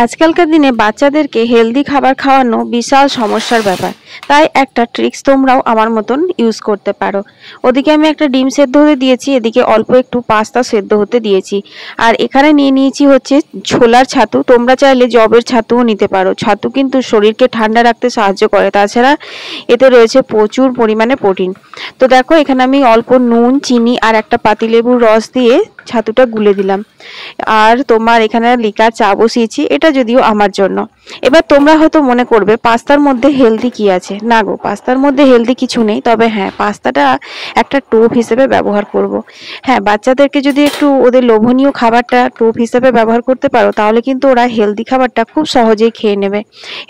আজকালকার দিনে বাচ্চাদেরকে হেলদি খাবার খাওয়ানো বিশাল সমস্যার ব্যাপার। তাই একটা ট্রিক্স তোমরাও আমার মতন ইউজ করতে পারো। ওদিকে আমি একটা ডিম সেদ্ধ হতে দিয়েছি, এদিকে অল্প একটু পাস্তা সেদ্ধ হতে দিয়েছি। আর এখানে নিয়ে নিয়েছি হচ্ছে ছোলার ছাতু। তোমরা চাইলে জবের ছাতুও নিতে পারো। ছাতু কিন্তু শরীরকে ঠান্ডা রাখতে সাহায্য করে, তাছাড়া এতে রয়েছে প্রচুর পরিমাণে প্রোটিন। তো দেখো এখানে আমি অল্প নুন, চিনি আর একটা পাতিলেবুর রস দিয়ে ছাতুটা গুলে দিলাম। আর তোমার এখানে লিকার চা বসিয়েছি, এটা যদিও আমার জন্য। এবার তোমরা হয়তো মনে করবে পাস্তার মধ্যে হেলদি কি আছে। না গো, পাস্তার মধ্যে হেলদি কিছু নেই, তবে হ্যাঁ পাস্তাটা একটা টোপ হিসেবে ব্যবহার করব। হ্যাঁ, বাচ্চাদেরকে যদি একটু ওদের লোভনীয় খাবারটা টোপ হিসেবে ব্যবহার করতে পারো, তাহলে কিন্তু ওরা হেলদি খাবারটা খুব সহজেই খেয়ে নেবে।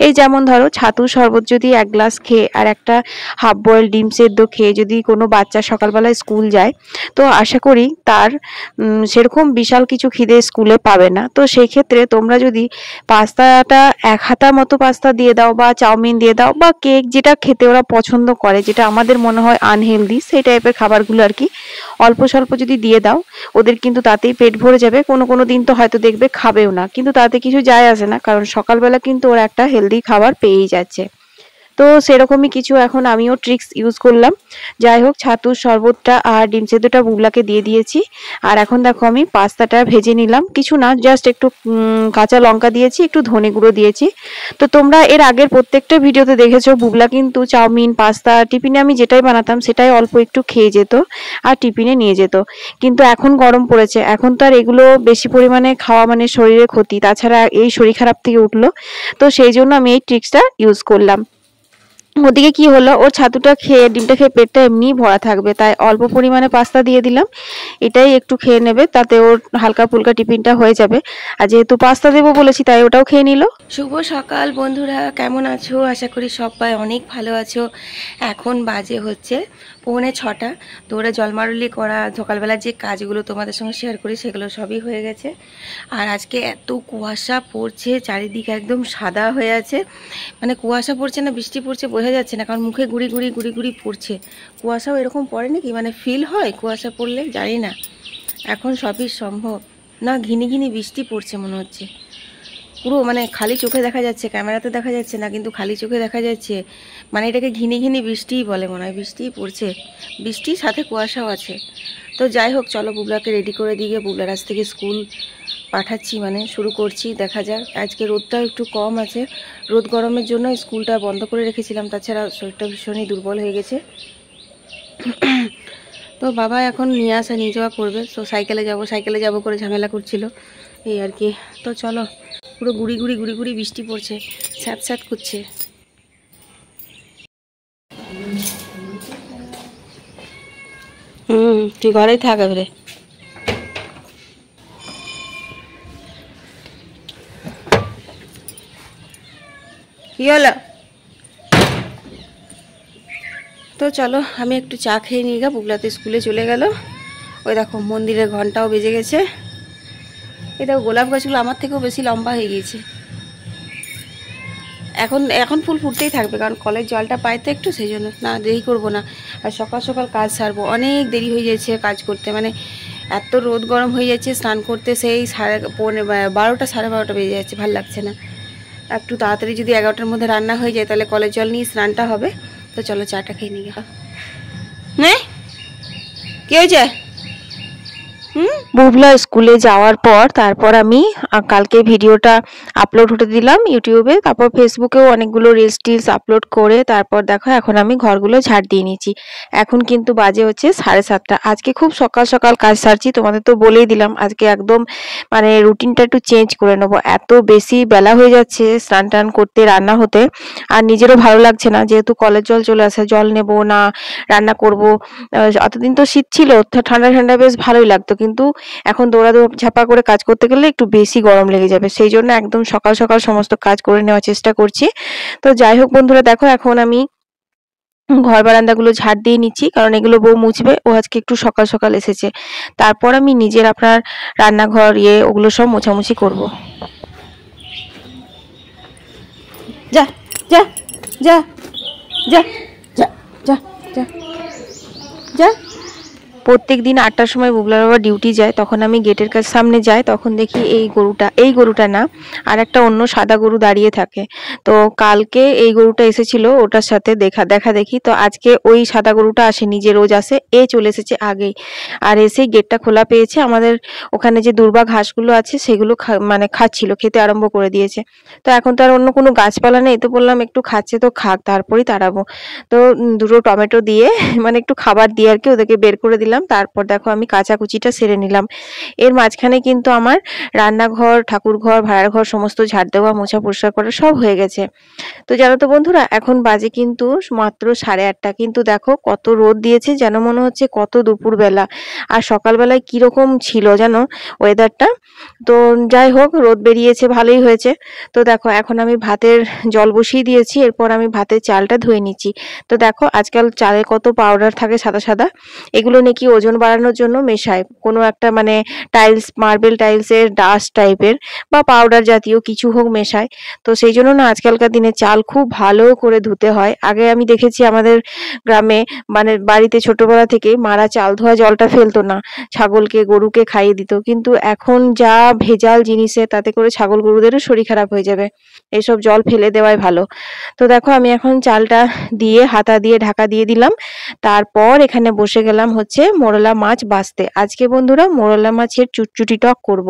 এই যেমন ধরো ছাতুর শরবত যদি এক গ্লাস খেয়ে আর একটা হাফ বয়েল ডিম সেদ্ধ খেয়ে যদি কোনো বাচ্চা সকালবেলায় স্কুল যায়, তো আশা করি তার সেরকম বিশাল কিছু খিদে স্কুলে পাবে না। তো সেই ক্ষেত্রে তোমরা যদি পাস্তাটা এক হাতা মতো পাস্তা দিয়ে দাও, বা চাউমিন দিয়ে দাও, বা কেক, যেটা খেতে ওরা পছন্দ করে, যেটা আমাদের মনে হয় আনহেলদি সেই টাইপের খাবারগুলো আর কি, অল্প স্বল্প যদি দিয়ে দাও, ওদের কিন্তু তাতেই পেট ভরে যাবে। কোনো কোনো দিন তো হয়তো দেখবে খাবেও না, কিন্তু তাতে কিছু যায় আসে না, কারণ সকালবেলা কিন্তু ওরা একটা হেলদি খাবার পেয়েই যাচ্ছে। তো সেরকমই কিছু এখন আমিও ট্রিক্স ইউজ করলাম। যাই হোক, ছাতুর শরবতটা আর ডিম সেদ্ধটা বুগলাকে দিয়ে দিয়েছি। আর এখন দেখো আমি পাস্তাটা ভেজে নিলাম, কিছু না, জাস্ট একটু কাঁচা লঙ্কা দিয়েছি, একটু ধনে গুঁড়ো দিয়েছি। তো তোমরা এর আগের প্রত্যেকটা ভিডিওতে দেখেছো বুগলা কিন্তু চাউমিন, পাস্তা টিফিনে আমি যেটাই বানাতাম সেটাই অল্প একটু খেয়ে যেত আর টিফিনে নিয়ে যেত। কিন্তু এখন গরম পড়েছে, এখন তো আর এগুলো বেশি পরিমাণে খাওয়া মানে শরীরে ক্ষতি, তাছাড়া এই শরীর খারাপ থেকে উঠলো। তো সেই জন্য আমি এই ট্রিক্সটা ইউজ করলাম। ওদিকে কি হলো, ওর ছাতুটা খেয়ে ডিমটা খেয়ে পেটটা এমনিই ভরা থাকবে, তাই অল্প পরিমাণে পাস্তা দিয়ে দিলাম। এটাই একটু খেয়ে নেবে, তাতে ওর হালকা ফুলকা টিফিনটা হয়ে যাবে। আর যেহেতু পাস্তা দেবো বলেছি, তাই ওটাও খেয়ে নিল। শুভ সকাল বন্ধুরা, কেমন আছো? আশা করি সবাই অনেক ভালো আছো। এখন বাজে হচ্ছে 6:45। তো ওরা জলমারুলি করা সকালবেলা যে কাজগুলো তোমাদের সঙ্গে শেয়ার করি সেগুলো সবই হয়ে গেছে। আর আজকে এত কুয়াশা পড়ছে, চারিদিকে একদম সাদা হয়ে আছে। মানে কুয়াশা পড়ছে না বৃষ্টি পড়ছে বোঝা যাচ্ছে না, কারণ মুখে গুড়ি গুড়ি গুড়ি গুড়ি পড়ছে। কুয়াশাও এরকম পড়ে নাকি, মানে ফিল হয় কুয়াশা পড়লে, জানি না। এখন সবই সম্ভব না, ঘিনি ঘিনি বৃষ্টি পড়ছে মনে হচ্ছে। পুরো মানে খালি চোখে দেখা যাচ্ছে, ক্যামেরাতে দেখা যাচ্ছে না, কিন্তু খালি চোখে দেখা যাচ্ছে। মানে এটাকে ঘিনি ঘিনি বৃষ্টিই বলে, মনে হয় বৃষ্টিই পড়ছে। বৃষ্টির সাথে কুয়াশাও আছে। তো যাই হোক, চলো বুবলাকে রেডি করে দিয়ে বুবলার আজ থেকে স্কুল পাঠাচ্ছি, মানে শুরু করছি। দেখা যাক, আজকে রোদটাও একটু কম আছে। রোদ গরমের জন্য স্কুলটা বন্ধ করে রেখেছিলাম, তাছাড়া শরীরটা ভীষণই দুর্বল হয়ে গেছে। তো বাবা এখন নিয়ে আসা নিয়ে যাওয়া করবে। তো সাইকেলে যাব করে ঝামেলা করছিল, এই আর কি। তো চলো, পুরো গুড়ি গুড়ি গুড়ি গুড়ি বৃষ্টি পড়ছে, স্যাঁত স্যাঁত করছে। তুই ঘরেই থাক এবারে। কি হলো? তো চলো, আমি একটু চা খেয়ে নিয়ে গা। বুবলাতে স্কুলে চলে গেল। ওই দেখো মন্দিরের ঘন্টাও বেজে গেছে। এই দেখো গোলাপ গাছগুলো আমার থেকেও বেশি লম্বা হয়ে গিয়েছে। এখন এখন ফুল ফুটতেই থাকবে, কারণ কলের জলটা পাই তো একটু, সেই জন্য না দেরি করবো না। আর সকাল সকাল কাজ সারবো, অনেক দেরি হয়ে যাচ্ছে কাজ করতে। মানে এত রোদ গরম হয়ে যাচ্ছে, স্নান করতে সেই 12টা 12:30 বেজে যাচ্ছে, ভালো লাগছে না। একটু তাড়াতাড়ি যদি 11টার মধ্যে রান্না হয়ে যায়, তাহলে কলের জল নিয়ে স্নানটা হবে। তো চলো চাটা খেয়ে নিয়ে গা। কি হয়েছে? বুবলা স্কুলে যাওয়ার পর তারপর আমি কালকে ভিডিওটা আপলোড হতে দিলাম ইউটিউবে, তারপর ফেসবুকেও অনেকগুলো রিলস আপলোড করে তারপর দেখো এখন আমি ঘরগুলো ঝাড় দিয়ে নিয়েছি। এখন কিন্তু বাজে হচ্ছে 7:30। আজকে খুব সকাল সকাল কাজ সারছি, তোমাদের তো বলেই দিলাম আজকে একদম মানে রুটিনটা একটু চেঞ্জ করে নেবো। এত বেশি বেলা হয়ে যাচ্ছে স্নান টান করতে, রান্না হতে, আর নিজেরও ভালো লাগছে না, যেহেতু কলের জল চলে আসে, জল নেব না, রান্না করব। এতদিন তো শীত ছিল, ঠান্ডা ঠান্ডা বেশ ভালোই লাগতো, কিন্তু এখন দৌড়াদৌড় ঝাপা করে কাজ করতে গেলে একটু বেশি গরম লেগে যাবে, সেই জন্য একদম সকাল সকাল সমস্ত কাজ করে নেওয়ার চেষ্টা করছি। তো যাই হোক বন্ধুরা, দেখো এখন আমি ঘর বারান্দাগুলো ঝাড় দিয়ে নিচ্ছি, কারণ এগুলো বউ মুছবে, ও আজকে একটু সকাল সকাল এসেছে। তারপর আমি নিজের আপনার রান্নাঘর ওগুলো সব মোছামুছি করব। যা যা যা যা যা যা যা যা প্রত্যেকদিন ৮টার সময় বুবলার বাবা ডিউটি যায়, তখন আমি গেটের কাছে সামনে যাই, তখন দেখি এই গরুটা না, আর একটা অন্য সাদা গরু দাঁড়িয়ে থাকে। তো কালকে এই গরুটা এসেছিল ওটার সাথে দেখা দেখি, তো আজকে ওই সাদা গরুটা আসেনি যে রোজ আসে, চলে এসেছে আগেই। আর এসেই গেটটা খোলা পেয়েছে, আমাদের ওখানে যে দুর্বা ঘাসগুলো আছে সেগুলো মানে খাচ্ছিল, খেতে আরম্ভ করে দিয়েছে। তো এখন তো আর অন্য কোনো গাছপালা নেই, তো বললাম একটু খাচ্ছে তো খাক, তারপরেই তাড়াবো। তো দুটো টমেটো দিয়ে মানে একটু খাবার দিয়ে আর কি ওদেরকে বের করে দিলাম। তারপর দেখো আমি কাচাকুচিটা সেরে নিলাম। এর মাঝখানে কিন্তু আমার রান্নাঘর, ঠাকুরঘর, ভাড়ার ঘর সমস্ত ঝাড় দেওয়া, মোছা, পরিষ্কার করা সব হয়ে গেছে। তো জানো তো বন্ধুরা, এখন বাজে কিন্তু মাত্র 8:30, কিন্তু দেখো কত রোদ দিয়েছে, যেন মনে হচ্ছে কত দুপুরবেলা। আর সকালবেলায় কিরকম ছিল জানো ওয়েদারটা। তো যাই হোক, রোদ বেরিয়েছে, ভালোই হয়েছে। তো দেখো এখন আমি ভাতের জল বসিয়ে দিয়েছি, এরপর আমি ভাতের চালটা ধুয়ে নিচ্ছি। তো দেখো আজকাল চালে কত পাউডার থাকে সাদা সাদা, এগুলো নাকি ওজন বাড়ানোর জন্য মেশায় কোনো একটা, মানে টাইলস, মার্বেল টাইলসের ডাস্ট টাইপের বা পাউডার জাতীয় কিছু হোক মেশায়। তো সেই জন্য না আজকালকার দিনে চাল খুব ভালো করে ধুতে হয়। আগে আমি দেখেছি আমাদের গ্রামে, মানে বাড়িতে ছোটবেলা থেকে মারা চাল ধোয়া জলটা ফেলতো না, ছাগলকে গরুকে খাইয়ে দিত। কিন্তু এখন যা ভেজাল জিনিসে, তাতে করে ছাগল গরুদেরও শরীর খারাপ হয়ে যাবে, এসব জল ফেলে দেওয়াই ভালো। তো দেখো আমি এখন চালটা দিয়ে হাতা দিয়ে ঢাকা দিয়ে দিলাম। তারপর এখানে বসে গেলাম হচ্ছে মোরলা মাছ ভাজতে। আজকে বন্ধুরা মোরলা মাছের চুটচুটি টক করব।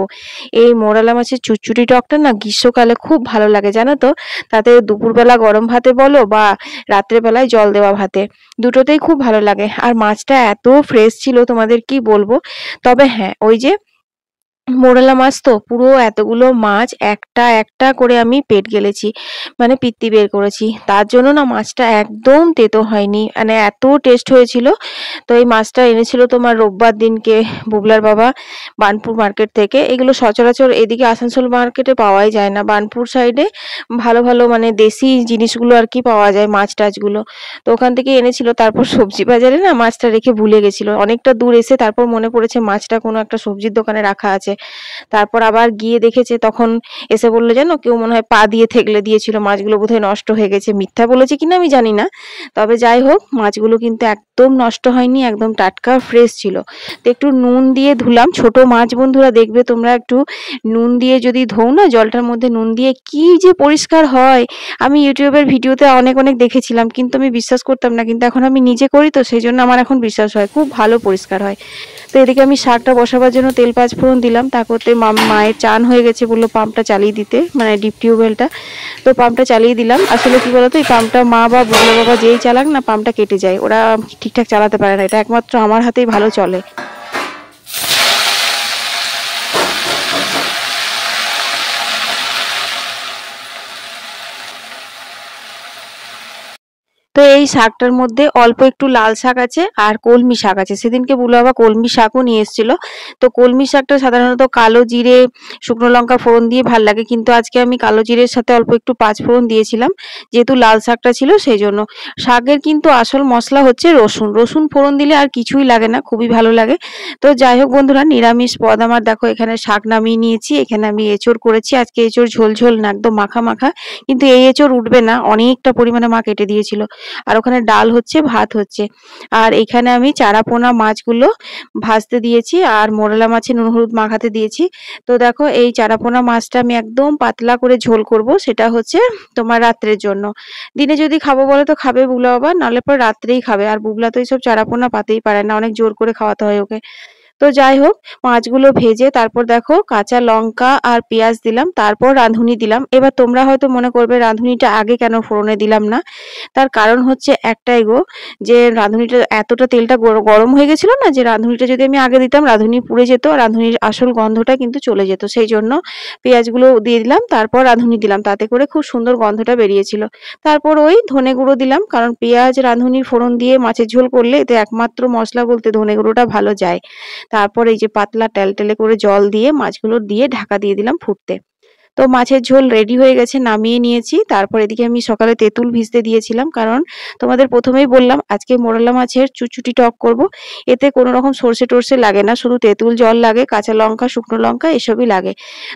এই মোরলা মাছের চুটচুটি টকটা না গ্রীষ্মকালে খুব ভালো লাগে জানো তো। তাতে দুপুরবেলা গরম ভাতে বলো বা রাত্রেবেলায় জল দেওয়া ভাতে, দুটোতেই খুব ভালো লাগে। আর মাছটা এত ফ্রেশ ছিল তোমাদের কি বলবো। তবে হ্যাঁ, ওই যে মোরলা মাছ তো পুরো এতগুলো মাছ একটা একটা করে আমি পেট গেলেছি, মানে পিত্তি বের করেছি। তার জন্য না মাছটা একদম তেতো হয়নি, মানে এত টেস্ট হয়েছিল। তো এই মাছটা এনেছিল তোমার রোববার দিনকে বুবলার বাবা বানপুর মার্কেট থেকে। এগুলো সচরাচর এদিকে আসানসোল মার্কেটে পাওয়াই যায় না, বানপুর সাইডে ভালো ভালো মানে দেশি জিনিসগুলো আর কি পাওয়া যায়, মাছ টাছগুলো। তো ওখান থেকে এনেছিল। তারপর সবজি বাজারে না মাছটা রেখে ভুলে গেছিল, অনেকটা দূর এসে তারপর মনে পড়েছে মাছটা কোনো একটা সবজির দোকানে রাখা আছে। তারপর আবার গিয়ে দেখেছে, তখন এসে বললো যেন কেউ মনে হয় পা দিয়ে থেগলে দিয়েছিল, মাছগুলো বোধহয় নষ্ট হয়ে গেছে। মিথ্যা বলেছে কিনা আমি জানি না, তবে যাই হোক মাছগুলো কিন্তু একদম নষ্ট হয়নি, একদম টাটকা ফ্রেশ ছিল। তো একটু নুন দিয়ে ধুলাম, ছোট মাছ বন্ধুরা দেখবে তোমরা একটু নুন দিয়ে যদি ধোও না, জলটার মধ্যে নুন দিয়ে, কি যে পরিষ্কার হয়। আমি ইউটিউবের ভিডিওতে অনেক অনেক দেখেছিলাম, কিন্তু আমি বিশ্বাস করতাম না, কিন্তু এখন আমি নিজে করি তো সেই জন্য আমার এখন বিশ্বাস হয়, খুব ভালো পরিষ্কার হয়। তো এদিকে আমি শাকটা বসাবার জন্য তেল পাঁচ ফোড়ন দিলাম। তা করতে মায়ের চান হয়ে গেছে, বললো পাম্পটা চালিয়ে দিতে, মানে ডিপ টিউবওয়েলটা। তো পাম্পটা চালিয়ে দিলাম। আসলে কি বলতো, এই পাম্পটা মা বা বুবলা বাবা যেই চালাক না, পাম্পটা কেটে যায়, ওরা ঠিকঠাক চালাতে পারে না, এটা একমাত্র আমার হাতেই ভালো চলে। তো এই শাকটার মধ্যে অল্প একটু লাল শাক আছে আর কলমি শাক আছে, সেদিনকে বুলো বাবা কলমি শাকও নিয়ে এসেছিল। তো কলমি শাকটা সাধারণত কালো জিরে, শুকনো লঙ্কা ফোড়ন দিয়ে ভাল লাগে, কিন্তু আজকে আমি কালো জিরের সাথে অল্প একটু পাঁচ ফোড়ন দিয়েছিলাম, যেহেতু লাল শাকটা ছিল সেই জন্য। শাকের কিন্তু আসল মশলা হচ্ছে রসুন, রসুন ফোড়ন দিলে আর কিছুই লাগে না, খুবই ভালো লাগে। তো যাই হোক বন্ধুরা, নিরামিষ পদ আমার দেখো এখানে শাক নামিয়ে নিয়েছি, এখানে আমি এঁচড় করেছি। আজকে এঁচড় ঝোল ঝোল না, একদম মাখা মাখা, কিন্তু এই এঁচড় উঠবে না, অনেকটা পরিমাণে মা কেটে দিয়েছিল। আর ওখানে ডাল হচ্ছে, ভাত হচ্ছে। আর এখানে আমি চারাপোনা মাছগুলো ভাজতে দিয়েছি আর মোরলা মাছে নুন হলুদ মাখাতে দিয়েছি। তো দেখো এই চারাপোনা মাছটা আমি একদম পাতলা করে ঝোল করব, সেটা হচ্ছে তোমার রাত্রের জন্য। দিনে যদি খাবো বলে তো খাবে বুবলা বাবা, নাহলে পর রাত্রেই খাবে। আর বুবলা তো এইসব চারাপোনা পাতেই পারে না, অনেক জোর করে খাওয়াতে হয় ওকে। তো যাই হোক, মাছগুলো ভেজে তারপর দেখো কাঁচা লঙ্কা আর পেঁয়াজ দিলাম, তারপর রাঁধুনি দিলাম। এবার তোমরা হয়তো মনে করবে রাঁধুনিটা আগে কেন ফোড়নে দিলাম না। তার কারণ হচ্ছে একটাই গো, যে রাঁধুনিটা এতটা তেলটা গরম হয়ে গেছিল না, যে রাঁধুনিটা যদি আমি আগে দিতাম রাঁধুনি পুড়ে যেত, রাঁধুনির আসল গন্ধটা কিন্তু চলে যেত। সেই জন্য পেঁয়াজগুলো দিয়ে দিলাম, তারপর রাঁধুনি দিলাম, তাতে করে খুব সুন্দর গন্ধটা বেরিয়েছিল। তারপর ওই ধনে গুঁড়ো দিলাম, কারণ পেঁয়াজ রাঁধুনি ফোড়ন দিয়ে মাছের ঝোল করলে এতে একমাত্র মশলা বলতে ধনে গুঁড়োটা ভালো যায়। তারপর এই যে পাতলা টেলটেলে করে জল দিয়ে মাছগুলো দিয়ে ঢাকা দিয়ে দিলাম ফুটতে। তো মাছের ঝোল রেডি হয়ে গেছে, নামিয়ে নিয়েছি। তারপর এদিকে আমি সকালে তেঁতুল ভিজতে দিয়েছিলাম, কারণ তোমাদের প্রথমেই বললাম আজকে মোরলা মাছের চুচুটি টক করব। এতে কোনো রকম সর্ষে টর্ষে লাগে না, শুধু তেঁতুল জল লাগে, কাঁচা লঙ্কা, শুকনো লঙ্কা এসবই লাগে।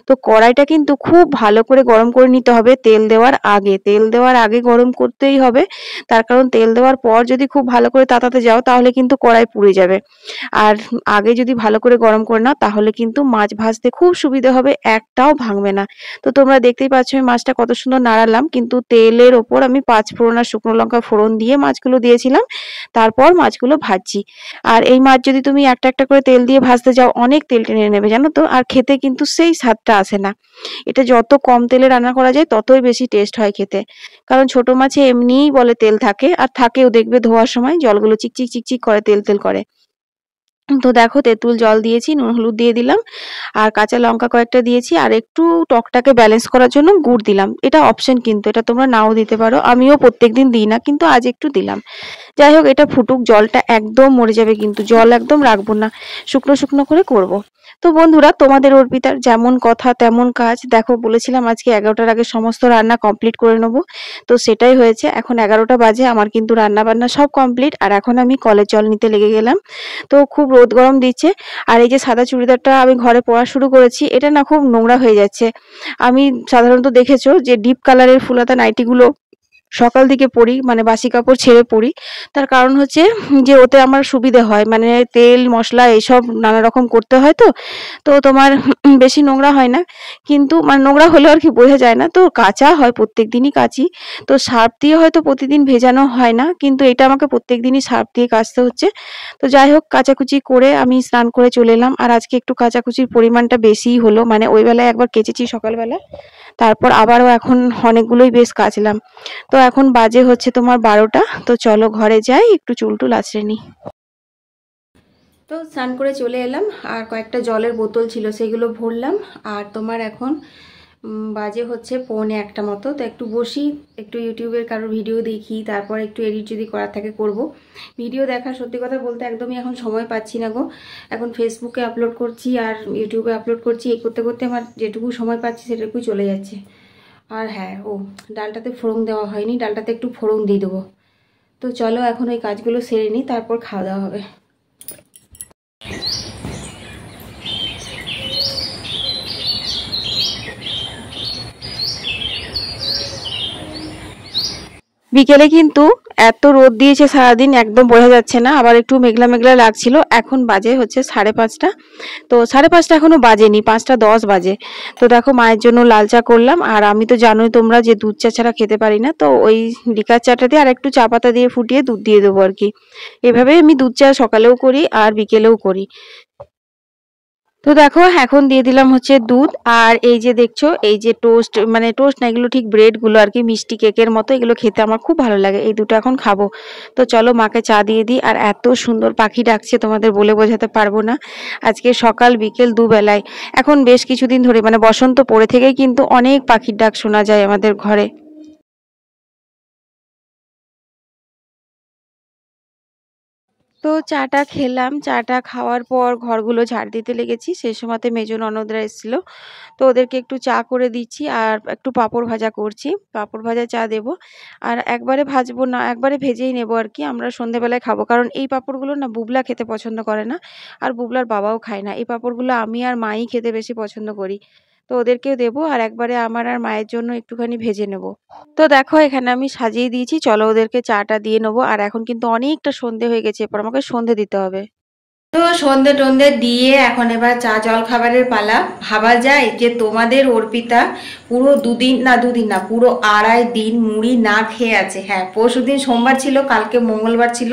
তো কড়াইটা কিন্তু খুব ভালো করে গরম করে নিতে হবে তেল দেওয়ার আগে। তেল দেওয়ার আগে গরম করতেই হবে, তার কারণ তেল দেওয়ার পর যদি খুব ভালো করে তাতাতে যাও তাহলে কিন্তু কড়াই পুড়ে যাবে। আর আগে যদি ভালো করে গরম করে নাও তাহলে কিন্তু মাছ ভাজতে খুব সুবিধা হবে, একটাও ভাঙবে না। তো তোমরা দেখতেই পাচ্ছ আমি মাছটা কত সুন্দর নাড়ালাম, কিন্তু তেলের ওপর আমি 5 ফোড়ন আর শুকনো লঙ্কা ফোড়ন দিয়ে মাছগুলো দিয়েছিলাম, তারপর মাছগুলো ভাজছি। আর এই মাছ যদি তুমি একটা একটা করে তেল দিয়ে ভাজতে যাও অনেক তেল টেনে নেবে জানো তো, আর খেতে কিন্তু সেই স্বাদটা আসে না। এটা যত কম তেলে রান্না করা যায় ততই বেশি টেস্ট হয় খেতে, কারণ ছোট মাছে এমনিই বলে তেল থাকে, আর থাকেও, দেখবে ধোয়ার সময় জলগুলো চিকচিক চিকচিক করে, তেল তেল করে। তো দেখো তেঁতুল জল দিয়েছি, নুন হলুদ দিয়ে দিলাম, আর কাঁচা লঙ্কা কয়েকটা দিয়েছি, আর একটু টকটাকে ব্যালেন্স করার জন্য গুড় দিলাম। এটা অপশন, কিন্তু এটা তোমরা নাও দিতে পারো, আমিও প্রত্যেকদিন দিই না, কিন্তু আজ একটু দিলাম। যাই হোক, এটা ফুটুক, জলটা একদম মরে যাবে, কিন্তু জল একদম রাখবো না, শুকনো শুকনো করে করব। তো বন্ধুরা, তোমাদের অর্পিতার যেমন কথা তেমন কাজ। দেখো বলেছিলাম আজকে 11টার আগে সমস্ত রান্না কমপ্লিট করে নেব, তো সেটাই হয়েছে। এখন 11টা বাজে, আমার কিন্তু রান্না বান্না সব কমপ্লিট, আর এখন আমি কলের জল নিতে লেগে গেলাম। তো খুব রোদ গরম দিচ্ছে, আর এই যে সাদা চুড়িদারটা আমি ঘরে পরা শুরু করেছি, এটা না খুব নোংরা হয়ে যাচ্ছে। আমি সাধারণত দেখেছো যে ডিপ কালারের ফুলাতা নাইটিগুলো সকাল দিকে পরি, মানে বাসি কাপড় ছেড়ে পরি। তার কারণ হচ্ছে যে ওতে আমার সুবিধে হয়, মানে তেল মশলা এইসব নানা রকম করতে হয়, তো তো তোমার বেশি নোংরা হয় না। কিন্তু মানে নোংরা হলেও আর কি বোঝা যায় না, তো কাচা হয়, প্রত্যেক দিনই কাচি। তো সার্ফ দিয়ে হয়তো প্রতিদিন ভেজানো হয় না, কিন্তু এটা আমাকে প্রত্যেক দিনই সার্ফ দিয়ে কাচতে হচ্ছে। তো যাই হোক, কাচাকুচি করে আমি স্নান করে চলে এলাম, আর আজকে একটু কাচাকুচির পরিমাণটা বেশিই হলো, মানে ওই বেলায় একবার কেচেছি সকালবেলা, তারপর আবারও এখন অনেকগুলোই বেশ কাচলাম। তো এখন বাজে হচ্ছে তোমার 12টা। তো চলো ঘরে যাই, একটু চুল টুল আঁচড়ে নিই। তো স্নান করে চলে এলাম, আর কয়েকটা জলের বোতল ছিল সেগুলো ভরলাম। আর তোমার এখন বাজে হচ্ছে 1:45 মতো। তো একটু বসি, একটু ইউটিউবের কারোর ভিডিও দেখি, তারপর একটু এডিট যদি করার থাকে করব। ভিডিও দেখার সত্যি কথা বলতে একদমই এখন সময় পাচ্ছি না গো। এখন ফেসবুকে আপলোড করছি আর ইউটিউবে আপলোড করছি, এই করতে করতে আমার যেটুকু সময় পাচ্ছি সেটুকুই চলে যাচ্ছে। আর হ্যাঁ, ডালটাতে ফোড়ন দেওয়া হয়নি, ডালটাতে একটু ফোড়ন দিয়ে দেবো। তো চলো এখন ওই কাজগুলো সেরে নিই, তারপর খাওয়া দাওয়া হবে। বিকেলে কিন্তু এত রোদ দিয়েছে সারাদিন, একদম বোঝা যাচ্ছে না, আবার একটু মেঘলা মেঘলা লাগছিল। এখন বাজে হচ্ছে 5:30। তো 5:30 এখনো বাজেনি, 5:10 বাজে। তো দেখো মায়ের জন্য লাল চা করলাম, আর আমি তো জানোই তোমরা যে দুধ চা ছাড়া খেতে পারি না, তো ওই লিকার চাটা দিয়ে আর একটু চা পাতা দিয়ে ফুটিয়ে দুধ দিয়ে দেবো আর কি। এভাবে আমি দুধ চা সকালেও করি আর বিকেলেও করি। তো দেখো এখন দিয়ে দিলাম হচ্ছে দুধ, আর এই যে দেখছো এই যে টোস্ট, মানে টোস্ট না, এগুলো ঠিক ব্রেড গুলো আর কি, মিষ্টি কেকের মতো, এগুলো খেতে আমার খুব ভালো লাগে। এই দুটো এখন খাবো। তো চলো মাকে চা দিয়ে দিই। আর এত সুন্দর পাখি ডাকছে, তোমাদের বলে বোঝাতে পারবো না। আজকে সকাল বিকেল দুবেলায়, এখন বেশ কিছুদিন ধরে, মানে বসন্ত পড়ে থেকেই কিন্তু অনেক পাখির ডাক শোনা যায় আমাদের ঘরে। তো চাটা খেলাম, চাটা খাওয়ার পর ঘরগুলো ঝাড় দিতে লেগেছি, সেই সময়তে মেজো ননদরা এসেছিল, তো ওদেরকে একটু চা করে দিচ্ছি, আর একটু পাঁপড় ভাজা করছি, পাঁপড় ভাজা চা দেব। আর একবারে ভাজবো না, একবারে ভেজেই নেবো আর কি, আমরা সন্ধেবেলায় খাবো, কারণ এই পাঁপড়গুলো না বুবলা খেতে পছন্দ করে না, আর বুবলার বাবাও খায় না। এই পাঁপড়গুলো আমি আর মাই খেতে বেশি পছন্দ করি, তো ওদেরকেও দেবো, আর একবারে আমার আর মায়ের জন্য একটুখানি ভেজে নেব। তো দেখো এখানে আমি সাজিয়ে দিয়েছি, চলো ওদেরকে চাটা দিয়ে নেবো। আর এখন কিন্তু অনেকটা সন্ধে হয়ে গেছে, এরপর আমাকে সন্ধে দিতে হবে। তো সন্ধে টন্ধে দিয়ে এখন এবার চা জল খাবারের পালা। ভাবা যায় যে তোমাদের অর্পিতা পুরো দুদিন না, পুরো 2.5 দিন মুড়ি না খেয়ে আছে। হ্যাঁ, পরশুদিন সোমবার ছিল, কালকে মঙ্গলবার ছিল,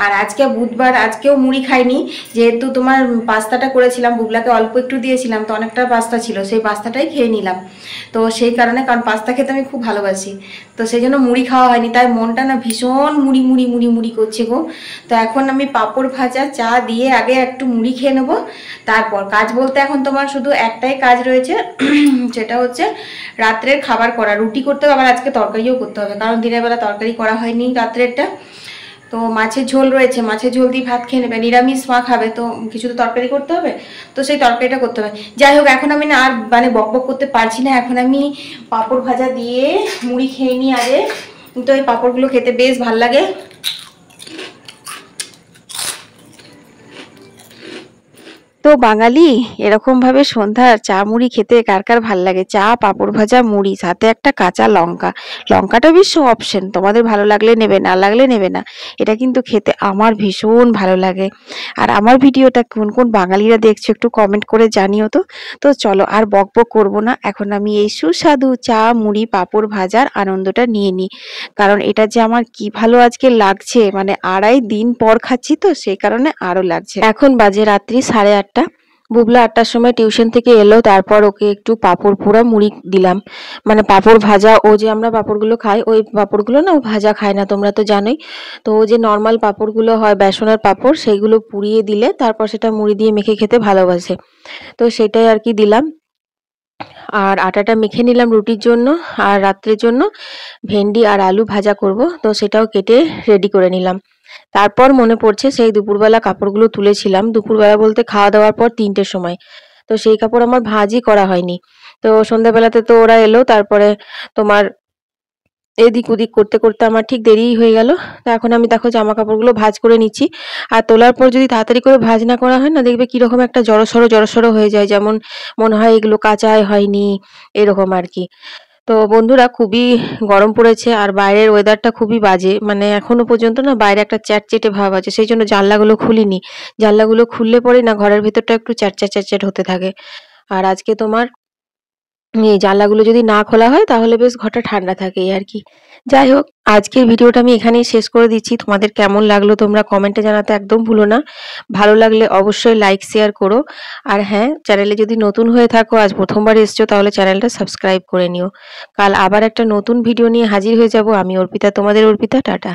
আর আজকে বুধবার, আজকেও মুড়ি খাইনি। যেহেতু তোমার পাস্তাটা করেছিলাম, বুবলাকে অল্প একটু দিয়েছিলাম, তো অনেকটা পাস্তা ছিল, সেই পাস্তাটাই খেয়ে নিলাম। তো সেই কারণে, কারণ পাস্তা খেতে আমি খুব ভালোবাসি, তো সেই জন্য মুড়ি খাওয়া হয়নি, তাই মনটা না ভীষণ মুড়ি মুড়ি মুড়ি মুড়ি করছে গো। তো এখন আমি পাঁপড় ভাজা চা দিয়ে আগে একটু মুড়ি খেয়ে নেবো, তারপর কাজ বলতে এখন তোমার শুধু একটাই কাজ রয়েছে, সেটা হচ্ছে রাত্রের খাবার করা। রুটি করতে হবে, আবার আজকে তরকারিও করতে হবে, কারণ দিনের বেলা তরকারি করা হয়নি রাত্রেরটা। তো তো মাছের ঝোল রয়েছে, মাছের ঝোল দিয়ে ভাত খেয়ে নেবে। নিরামিষ মা খাবে, তো কিছু তো তরকারি করতে হবে, তো সেই তরকারিটা করতে হবে। যাই হোক, এখন আমি না আর মানে বক বক করতে পারছি না, এখন আমি পাঁপড় ভাজা দিয়ে মুড়ি খেয়ে নিই আগে। তো এই পাঁপড়গুলো খেতে বেশ ভাল লাগে। তো বাঙালি এরকম ভাবে সন্ধ্যার চা মুড়ি খেতে কার কার ভাল লাগে? চা, পাঁপড় ভাজা, মুড়ি, সাথে একটা কাঁচা লঙ্কা। লঙ্কাটা অবশ্য অপশন, তোমাদের ভালো লাগলে নেবে, না লাগলে নেবে না। এটা কিন্তু খেতে আমার ভীষণ ভালো লাগে। আর আমার ভিডিওটা কোন কোন বাঙালিরা দেখছো একটু কমেন্ট করে জানিও তো। তো চলো আর বক বক করবো না, এখন আমি এই সুস্বাদু চা, মুড়ি, পাঁপড় ভাজার আনন্দটা নিয়ে নিই। কারণ এটা যে আমার কি ভালো আজকে লাগছে, মানে 2.5 দিন পর খাচ্ছি তো সেই কারণে আরো লাগছে। এখন বাজে রাত্রি 8:30। বুবলা 8টার সময় টিউশন থেকে এলো, তারপর ওকে একটু পাঁপড় পোড়া মুড়ি দিলাম, মানে পাঁপড় ভাজা। ও যে আমরা পাঁপড়গুলো খাই, ওই পাঁপড়গুলো না ও ভাজা খায় না, তোমরা তো জানোই। তো ও যে নর্মাল পাঁপড়গুলো হয়, বেসনের পাঁপড়, সেইগুলো পুড়িয়ে দিলে তারপর সেটা মুড়ি দিয়ে মেখে খেতে ভালোবাসে। তো সেটাই আর কি দিলাম। আর আটাটা মেখে নিলাম রুটির জন্য। আর রাত্রের জন্য ভেন্ডি আর আলু ভাজা করব, তো সেটাও কেটে রেডি করে নিলাম। তারপর মনে পড়ছে সেই দুপুরবেলা কাপড়গুলো তুলেছিলাম, দুপুরবেলা বলতে খাওয়া দাওয়ার পর 3টের সময়। তো সেই কাপড় আমার ভাঁজই করা হয়নি। তো সন্ধ্যাবেলাতে তো ওরা এলো, তারপরে তোমার এদিক ওদিক করতে করতে আমার ঠিক দেরিই হয়ে গেল। তো এখন আমি দেখো জামা কাপড়গুলো ভাঁজ করে নিচ্ছি। আর তোলার পর যদি তাড়াতাড়ি করে ভাঁজ না করা হয় না, দেখবে কিরকম একটা জড়সড় হয়ে যায়, যেমন মনে হয় এগুলো কাচাই হয়নি, এরকম আর কি। তো বন্ধুরা, খুবই গরম পড়েছে আর বাইরের ওয়েদারটা খুবই বাজে, মানে এখনো পর্যন্ত না বাইরে একটা চ্যাটচেটে ভাব আছে, সেই জন্য জানলাগুলো খুলিনি। জানলাগুলো খুললে পরে না ঘরের ভেতরটা একটু চ্যাটচ্যাট হতে থাকে। আর আজকে তোমার এই জানলাগুলো যদি না খোলা হয় তাহলে বেশ ঘরটা ঠান্ডা থাকে, এই আর কি। যাই হোক, আজকের ভিডিওটা আমি এখানেই শেষ করে দিচ্ছি। তোমাদের কেমন লাগলো তোমরা কমেন্টে জানাতে একদম ভুলো না। ভালো লাগলে অবশ্যই লাইক শেয়ার করো। আর হ্যাঁ, চ্যানেলে যদি নতুন হয়ে থাকো, আজ প্রথমবার এসছো, তাহলে চ্যানেলটা সাবস্ক্রাইব করে নিও। কাল আবার একটা নতুন ভিডিও নিয়ে হাজির হয়ে যাব। আমি অর্পিতা, তোমাদের অর্পিতা। টাটা।